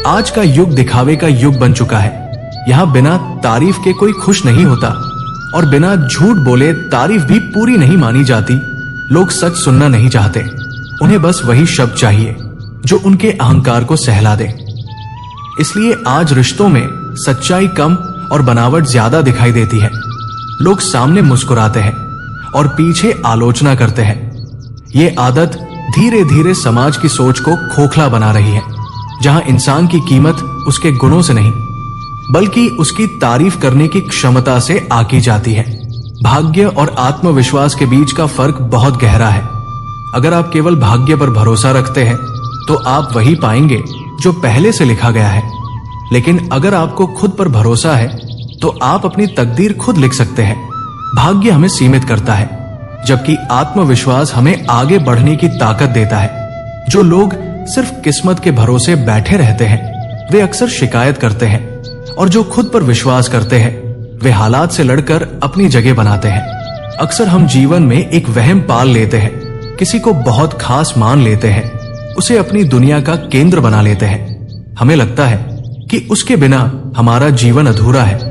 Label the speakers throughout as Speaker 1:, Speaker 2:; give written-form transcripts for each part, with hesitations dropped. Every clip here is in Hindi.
Speaker 1: आज का युग दिखावे का युग बन चुका है। यहाँ बिना तारीफ के कोई खुश नहीं होता और बिना झूठ बोले तारीफ भी पूरी नहीं मानी जाती। लोग सच सुनना नहीं चाहते, उन्हें बस वही शब्द चाहिए जो उनके अहंकार को सहला दे। इसलिए आज रिश्तों में सच्चाई कम और बनावट ज्यादा दिखाई देती है। लोग सामने मुस्कुराते हैं और पीछे आलोचना करते हैं। ये आदत धीरे धीरे समाज की सोच को खोखला बना रही है, जहां इंसान की कीमत उसके गुणों से नहीं बल्कि उसकी तारीफ करने की क्षमता से आकी जाती है। भाग्य और आत्मविश्वास के बीच का फर्क बहुत गहरा है। अगर आप केवल भाग्य पर भरोसा रखते हैं तो आप वही पाएंगे जो पहले से लिखा गया है। लेकिन अगर आपको खुद पर भरोसा है तो आप अपनी तकदीर खुद लिख सकते हैं। भाग्य हमें सीमित करता है, जबकि आत्मविश्वास हमें आगे बढ़ने की ताकत देता है। जो लोग सिर्फ किस्मत के भरोसे बैठे रहते हैं वे अक्सर शिकायत करते हैं, और जो खुद पर विश्वास करते हैं वे हालात से लड़कर अपनी जगह बनाते हैं। अक्सर हम जीवन में एक वहम पाल लेते हैं, किसी को बहुत खास मान लेते हैं, उसे अपनी दुनिया का केंद्र बना लेते हैं। हमें लगता है कि उसके बिना हमारा जीवन अधूरा है।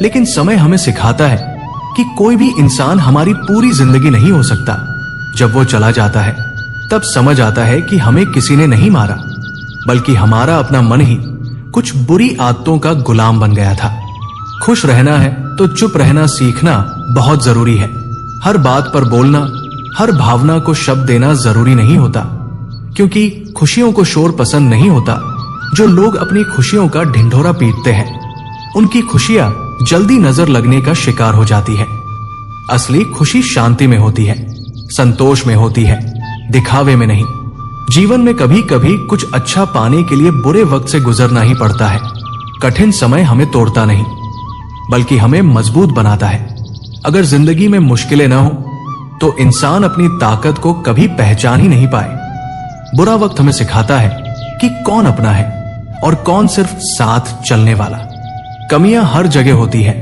Speaker 1: लेकिन समय हमें सिखाता है कि कोई भी इंसान हमारी पूरी जिंदगी नहीं हो सकता। जब वो चला जाता है तब समझ आता है कि हमें किसी ने नहीं मारा, बल्कि हमारा अपना मन ही कुछ बुरी आदतों का गुलाम बन गया था। खुश रहना है तो चुप रहना सीखना बहुत जरूरी है। हर बात पर बोलना, हर भावना को शब्द देना जरूरी नहीं होता, क्योंकि खुशियों को शोर पसंद नहीं होता। जो लोग अपनी खुशियों का ढिंढोरा पीटते हैं उनकी खुशियां जल्दी नजर लगने का शिकार हो जाती है। असली खुशी शांति में होती है, संतोष में होती है, दिखावे में नहीं। जीवन में कभी कभी कुछ अच्छा पाने के लिए बुरे वक्त से गुजरना ही पड़ता है। कठिन समय हमें तोड़ता नहीं बल्कि हमें मजबूत बनाता है। अगर जिंदगी में मुश्किलें ना हो तो इंसान अपनी ताकत को कभी पहचान ही नहीं पाए। बुरा वक्त हमें सिखाता है कि कौन अपना है और कौन सिर्फ साथ चलने वाला। कमियां हर जगह होती है,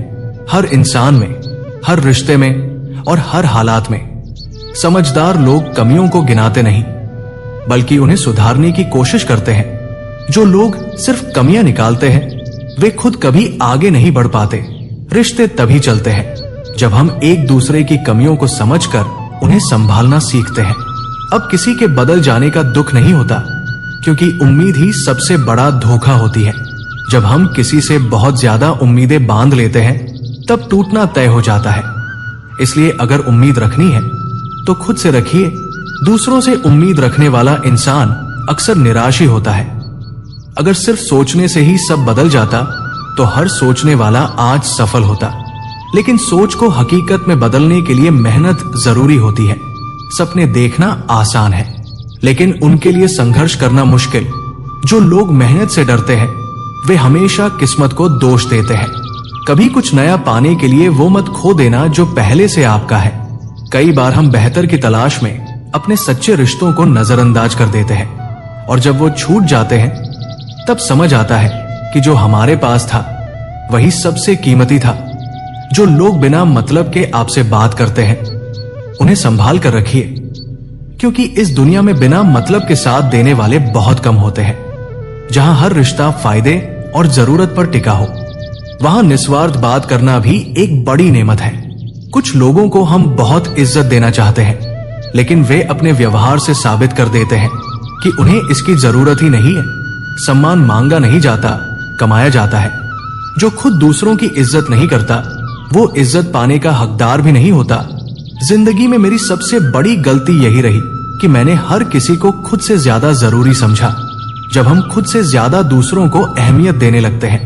Speaker 1: हर इंसान में, हर रिश्ते में और हर हालात में। समझदार लोग कमियों को गिनाते नहीं बल्कि उन्हें सुधारने की कोशिश करते हैं। जो लोग सिर्फ कमियां निकालते हैं वे खुद कभी आगे नहीं बढ़ पाते। रिश्ते तभी चलते हैं जब हम एक दूसरे की कमियों को समझकर उन्हें संभालना सीखते हैं। अब किसी के बदल जाने का दुख नहीं होता, क्योंकि उम्मीद ही सबसे बड़ा धोखा होती है। जब हम किसी से बहुत ज्यादा उम्मीदें बांध लेते हैं तब टूटना तय हो जाता है। इसलिए अगर उम्मीद रखनी है तो खुद से रखिए। दूसरों से उम्मीद रखने वाला इंसान अक्सर निराश ही होता है। अगर सिर्फ सोचने से ही सब बदल जाता तो हर सोचने वाला आज सफल होता। लेकिन सोच को हकीकत में बदलने के लिए मेहनत जरूरी होती है। सपने देखना आसान है, लेकिन उनके लिए संघर्ष करना मुश्किल। जो लोग मेहनत से डरते हैं वे हमेशा किस्मत को दोष देते हैं। कभी कुछ नया पाने के लिए वो मत खो देना जो पहले से आपका है। कई बार हम बेहतर की तलाश में अपने सच्चे रिश्तों को नजरअंदाज कर देते हैं, और जब वो छूट जाते हैं तब समझ आता है कि जो हमारे पास था वही सबसे कीमती था। जो लोग बिना मतलब के आपसे बात करते हैं उन्हें संभाल कर रखिए, क्योंकि इस दुनिया में बिना मतलब के साथ देने वाले बहुत कम होते हैं। जहां हर रिश्ता फायदे और जरूरत पर टिका हो वहां निस्वार्थ बात करना भी एक बड़ी नेमत है। कुछ लोगों को हम बहुत इज्जत देना चाहते हैं, लेकिन वे अपने व्यवहार से साबित कर देते हैं कि उन्हें इसकी जरूरत ही नहीं है। सम्मान मांगा नहीं जाता, कमाया जाता है। जो खुद दूसरों की इज्जत नहीं करता वो इज्जत पाने का हकदार भी नहीं होता। जिंदगी में मेरी सबसे बड़ी गलती यही रही कि मैंने हर किसी को खुद से ज्यादा जरूरी समझा। जब हम खुद से ज्यादा दूसरों को अहमियत देने लगते हैं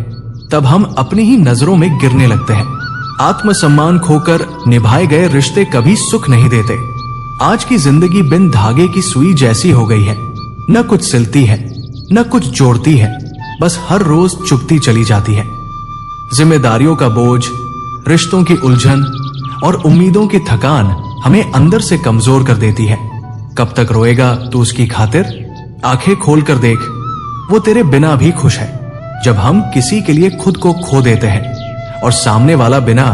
Speaker 1: तब हम अपनी ही नजरों में गिरने लगते हैं। आत्मसम्मान खोकर निभाए गए रिश्ते कभी सुख नहीं देते। आज की जिंदगी बिन धागे की सुई जैसी हो गई है। न कुछ सिलती है न कुछ जोड़ती है, बस हर रोज चुभती चली जाती है। जिम्मेदारियों का बोझ, रिश्तों की उलझन और उम्मीदों की थकान हमें अंदर से कमजोर कर देती है। कब तक रोएगा तू उसकी खातिर? आंखें खोल कर देख, वो तेरे बिना भी खुश है। जब हम किसी के लिए खुद को खो देते हैं और सामने वाला बिना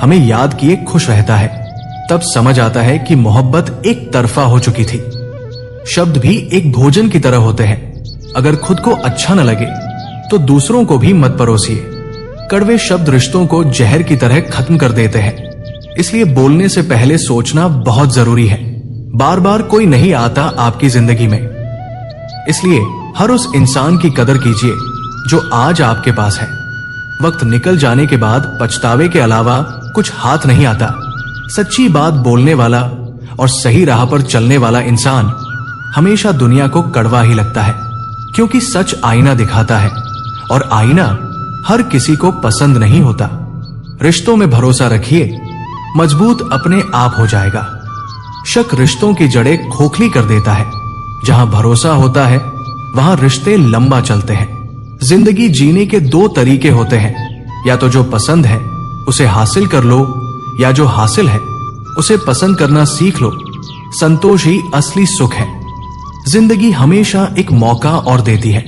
Speaker 1: हमें याद किए खुश रहता है, तब समझ आता है कि मोहब्बत एक तरफा हो चुकी थी। शब्द भी एक भोजन की तरह होते हैं। अगर खुद को अच्छा न लगे तो दूसरों को भी मत परोसिए। कड़वे शब्द रिश्तों को जहर की तरह खत्म कर देते हैं, इसलिए बोलने से पहले सोचना बहुत जरूरी है। बार बार कोई नहीं आता आपकी जिंदगी में, इसलिए हर उस इंसान की कदर कीजिए जो आज आपके पास है। वक्त निकल जाने के बाद पछतावे के अलावा कुछ हाथ नहीं आता। सच्ची बात बोलने वाला और सही राह पर चलने वाला इंसान हमेशा दुनिया को कड़वा ही लगता है, क्योंकि सच आईना दिखाता है और आईना हर किसी को पसंद नहीं होता। रिश्तों में भरोसा रखिए, मजबूत अपने आप हो जाएगा। शक रिश्तों की जड़ें खोखली कर देता है। जहां भरोसा होता है वहां रिश्ते लंबा चलते हैं। जिंदगी जीने के दो तरीके होते हैं, या तो जो पसंद है उसे हासिल कर लो, या जो हासिल है उसे पसंद करना सीख लो। संतोष ही असली सुख है। जिंदगी हमेशा एक मौका और देती है,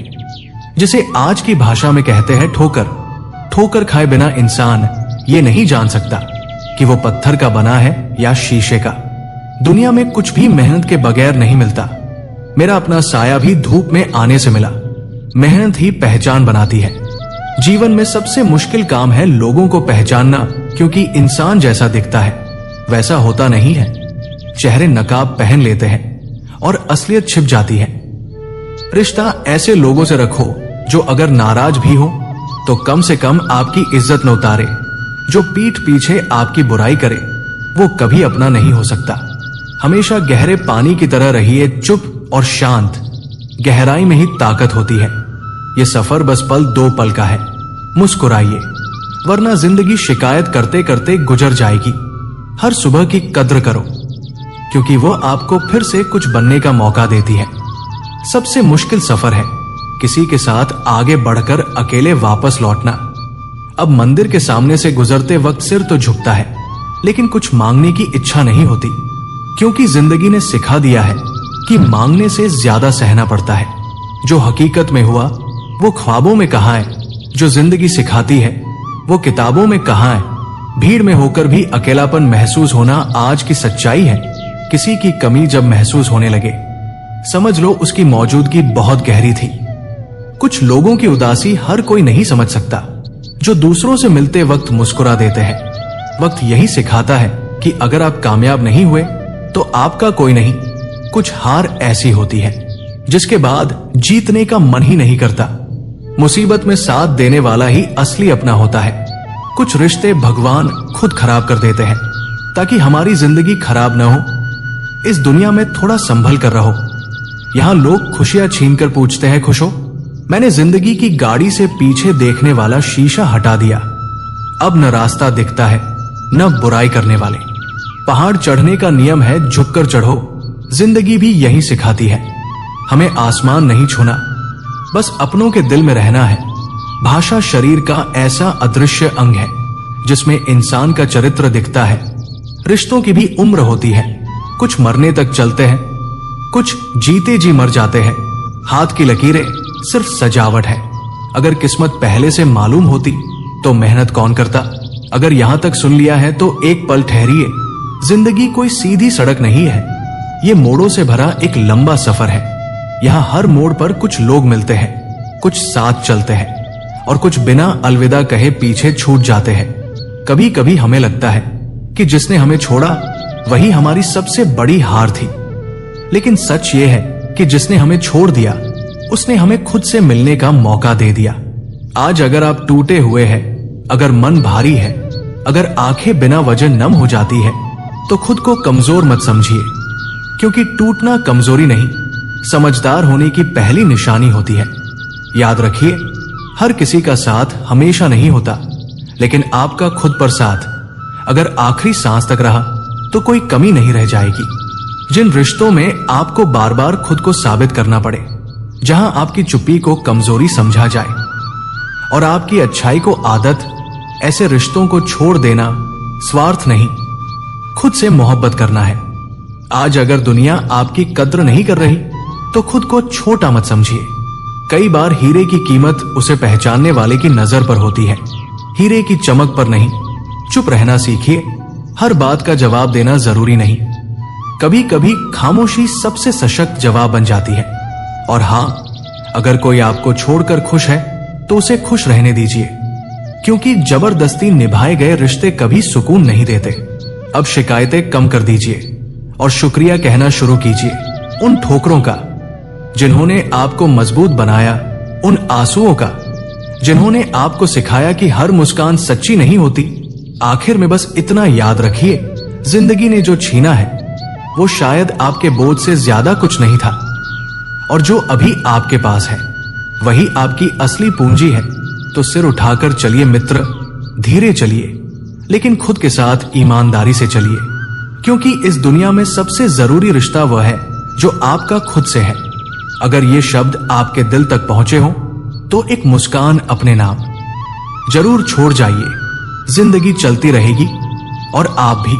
Speaker 1: जिसे आज की भाषा में कहते हैं ठोकर। ठोकर खाए बिना इंसान ये नहीं जान सकता कि वो पत्थर का बना है या शीशे का। दुनिया में कुछ भी मेहनत के बगैर नहीं मिलता। मेरा अपना साया भी धूप में आने से मिला। मेहनत ही पहचान बनाती है। जीवन में सबसे मुश्किल काम है लोगों को पहचानना, क्योंकि इंसान जैसा दिखता है वैसा होता नहीं है। चेहरे नकाब पहन लेते हैं और असलियत छिप जाती है। रिश्ता ऐसे लोगों से रखो जो अगर नाराज भी हो तो कम से कम आपकी इज्जत न उतारे। जो पीठ पीछे आपकी बुराई करे वो कभी अपना नहीं हो सकता। हमेशा गहरे पानी की तरह रहिए, चुप और शांत। गहराई में ही ताकत होती है। ये सफर बस पल दो पल का है। मुस्कुराइए, वरना जिंदगी शिकायत करते करते गुजर जाएगी। हर सुबह की कद्र करो, क्योंकि वो आपको फिर से कुछ बनने का मौका देती है। सबसे मुश्किल सफर है किसी के साथ आगे बढ़कर अकेले वापस लौटना। अब मंदिर के सामने से गुजरते वक्त सिर तो झुकता है, लेकिन कुछ मांगने की इच्छा नहीं होती, क्योंकि जिंदगी ने सिखा दिया है कि मांगने से ज्यादा सहना पड़ता है। जो हकीकत में हुआ वो ख्वाबों में कहाँ है, जो जिंदगी सिखाती है वो किताबों में कहाँ है। भीड़ में होकर भी अकेलापन महसूस होना आज की सच्चाई है। किसी की कमी जब महसूस होने लगे, समझ लो उसकी मौजूदगी बहुत गहरी थी। कुछ लोगों की उदासी हर कोई नहीं समझ सकता, जो दूसरों से मिलते वक्त मुस्कुरा देते हैं। वक्त यही सिखाता है कि अगर आप कामयाब नहीं हुए तो आपका कोई नहीं। कुछ हार ऐसी होती है जिसके बाद जीतने का मन ही नहीं करता। मुसीबत में साथ देने वाला ही असली अपना होता है। कुछ रिश्ते भगवान खुद खराब कर देते हैं ताकि हमारी जिंदगी खराब न हो। इस दुनिया में थोड़ा संभल कर रहो। यहां लोग खुशियां छीनकर पूछते हैं, खुश हो? मैंने जिंदगी की गाड़ी से पीछे देखने वाला शीशा हटा दिया। अब न रास्ता दिखता है न बुराई करने वाले। पहाड़ चढ़ने का नियम है झुककर चढ़ो। जिंदगी भी यही सिखाती है। हमें आसमान नहीं छूना, बस अपनों के दिल में रहना है। भाषा शरीर का ऐसा अदृश्य अंग है जिसमें इंसान का चरित्र दिखता है। रिश्तों की भी उम्र होती है। कुछ मरने तक चलते हैं, कुछ जीते जी मर जाते हैं। हाथ की लकीरें सिर्फ सजावट है। अगर किस्मत पहले से मालूम होती तो मेहनत कौन करता। अगर यहां तक सुन लिया है तो एक पल ठहरिए। जिंदगी कोई सीधी सड़क नहीं है, ये मोड़ों से भरा एक लंबा सफर है। यहाँ हर मोड़ पर कुछ लोग मिलते हैं, कुछ साथ चलते हैं और कुछ बिना अलविदा कहे पीछे छूट जाते हैं। कभी कभी हमें लगता है कि जिसने हमें छोड़ा वही हमारी सबसे बड़ी हार थी, लेकिन सच ये है कि जिसने हमें छोड़ दिया उसने हमें खुद से मिलने का मौका दे दिया। आज अगर आप टूटे हुए हैं, अगर मन भारी है, अगर आंखें बिना वजह नम हो जाती है, तो खुद को कमजोर मत समझिए, क्योंकि टूटना कमजोरी नहीं, समझदार होने की पहली निशानी होती है। याद रखिए, हर किसी का साथ हमेशा नहीं होता, लेकिन आपका खुद पर साथ अगर आखिरी सांस तक रहा तो कोई कमी नहीं रह जाएगी। जिन रिश्तों में आपको बार बार खुद को साबित करना पड़े, जहां आपकी चुप्पी को कमजोरी समझा जाए और आपकी अच्छाई को आदत, ऐसे रिश्तों को छोड़ देना स्वार्थ नहीं, खुद से मोहब्बत करना है। आज अगर दुनिया आपकी कद्र नहीं कर रही तो खुद को छोटा मत समझिए। कई बार हीरे की कीमत उसे पहचानने वाले की नजर पर होती है, हीरे की चमक पर नहीं। चुप रहना सीखिए। हर बात का जवाब देना जरूरी नहीं। कभी कभी खामोशी सबसे सशक्त जवाब बन जाती है। और हाँ, अगर कोई आपको छोड़कर खुश है तो उसे खुश रहने दीजिए, क्योंकि जबरदस्ती निभाए गए रिश्ते कभी सुकून नहीं देते। अब शिकायतें कम कर दीजिए और शुक्रिया कहना शुरू कीजिए उन ठोकरों का जिन्होंने आपको मजबूत बनाया, उन आंसुओं का जिन्होंने आपको सिखाया कि हर मुस्कान सच्ची नहीं होती। आखिर में बस इतना याद रखिए, जिंदगी ने जो छीना है वो शायद आपके बोझ से ज्यादा कुछ नहीं था, और जो अभी आपके पास है वही आपकी असली पूंजी है। तो सिर उठाकर चलिए मित्र, धीरे चलिए, लेकिन खुद के साथ ईमानदारी से चलिए, क्योंकि इस दुनिया में सबसे जरूरी रिश्ता वह है जो आपका खुद से है। अगर ये शब्द आपके दिल तक पहुंचे हों तो एक मुस्कान अपने नाम जरूर छोड़ जाइए। जिंदगी चलती रहेगी और आप भी।